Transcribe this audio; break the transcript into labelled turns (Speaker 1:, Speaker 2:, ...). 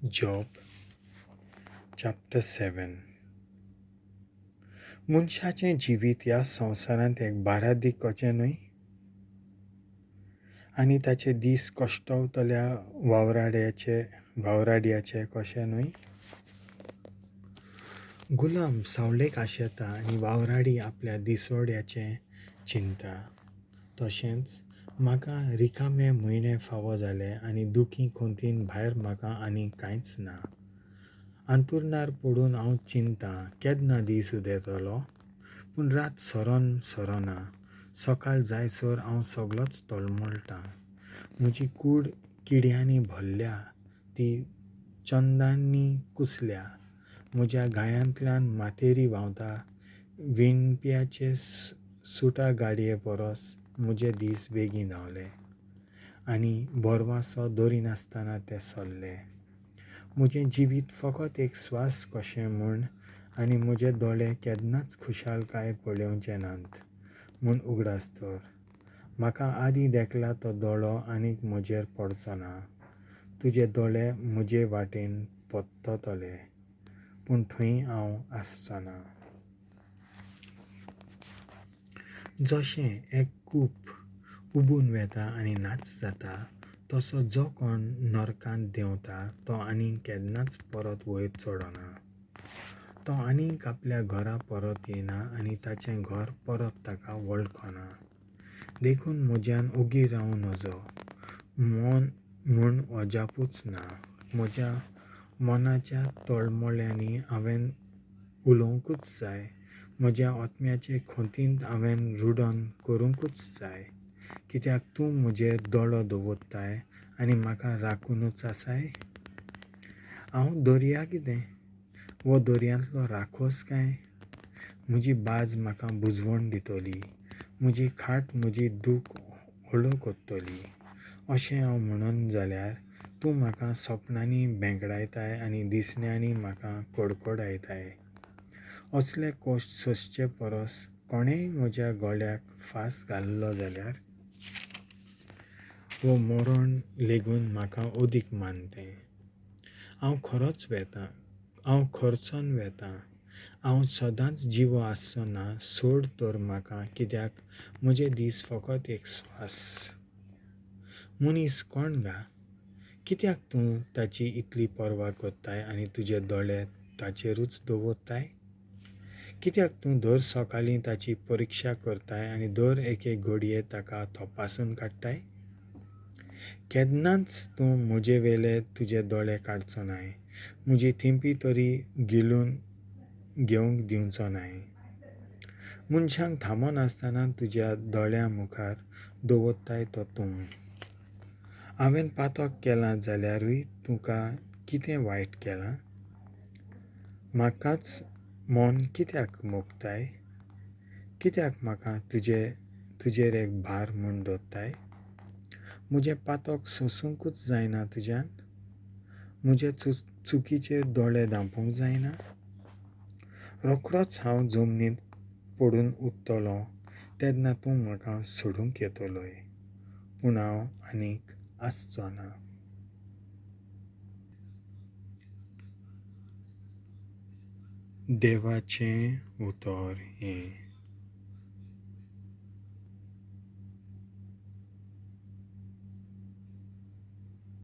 Speaker 1: Job chapter 7. मनशाचें जिवीत ह्या संवसारांत एक बारादीक कशें न्हय, आनी ताचे दीस कश्टवतल्या वावराड्याचे कशें न्हय. गुलाम सावळेक आशेता आनी वावराडी आपल्या दिसवड्याचें चिंता. तशेंच म्हाका रिकामे म्हयने फावो जाले आनी दुखी खोंतीन भायर म्हाका आनी कांयच ना. अंतुरनार पडून हांव चिंतां केन्ना दीस उदेतलो, पूण रात सरोना. सकाळ जायसर हांव सगळोच तळमळटां. म्हजी कूड किड्यांनी भरल्या, ती चंदांनी कुसल्या. म्हज्या गायांतल्यान माथेरी व्हांवता. विणप्याचे सुटा गाडये परस म्हजे दीस बेगीन धांवले आनी बोरमासो दोरिनासतना ते सरले. म्हजें जिवीत फकत एक स्वास कशें म्हूण आनी म्हजे दोळे केन्नाच खुशालकाय पळोवचे नात म्हूण उगडासतर. म्हाका आदीं देखला तो दोळो आनीक म्हजेर पडचो ना. तुजे दोळे म्हजे वाटेन पोत्ततले, पूण थंय हांव आसचो ना. जशें एक कूप उबून वेता आनी नाच जाता, तसो जो कोण नरकांत देंवता तो आनीक केन्नाच परत वयर चडना. तो आनीक आपल्या घरा परत येना आनी ताचें घर परत ताका वळखना. देखून म्हज्यान ओगी रावूं नजो. मन म्हूण अजापूच ना. म्हज्या मनाच्या तळमळ्यांनी हांवें उलोवंकूच जाय. म्हज्या आत्म्याचे खोंतींत हांवें रुडोन करूंकूच जाय. कित्याक तूं म्हजेर दोळो दवरताय आनी म्हाका राखूनच आसाय. हांव दर्या कितें, वो दर्यांतलो राखोस काय? म्हजी बाज म्हाका बुजवण दितली. म्हजी खाट म्हजी दूख हळू कोत्तली. अशें हांव म्हणून जाल्यार तूं म्हाका सपनांनी भेंगडायताय आनी दिसण्यांनी म्हाका कडकडयताय. असले कश्ट सोंसचे परस कोणेय म्हज्या गळ्याक फास घालो जाल्यार वो मरण लेगून म्हाका ओदीक मानतें. हांव खर्चोन वेतां. हांव सदांच जिवो आसचो ना. सोड तर म्हाका, कित्याक म्हजे दीस फकत एक स्वास. मनीस कोण गा? कित्याक तूं ताची इतली पर्वा करताय आनी तुजे दोळे ताचेरूच दवरताय? कित्याक तूं दर सकाळीं ताची परिक्षा करताय आनी दर एके घडये ताका तपासून काडटाय? केन्नाच तूं म्हजे वेले तुजे दोळे काडचो नाय. म्हजी थिंपी तरी गिलून घेवंक दिवचो नाय. मनशांक थांबो नासतना तुज्या दोळ्या मुखार दवरताय तो तूं. हांवें पातक केलां जाल्यारूय तुका कितें वायट केलां? म्हाकाच मन कित्याक मोखताय? कित्याक म्हाका तुजेर एक भार म्हूण दवरताय? म्हजें पातक सोंसूंकूच जायना तुज्यान? म्हजे चुकीचेर दोळे धांपूंक जायना? रोखडोच हांव जमनींत पडून उरतलों तेदना तूं म्हाका सोडूंक इएतoloi, पूण हांव आनीक आसचो ना. देवाचें उतर हें.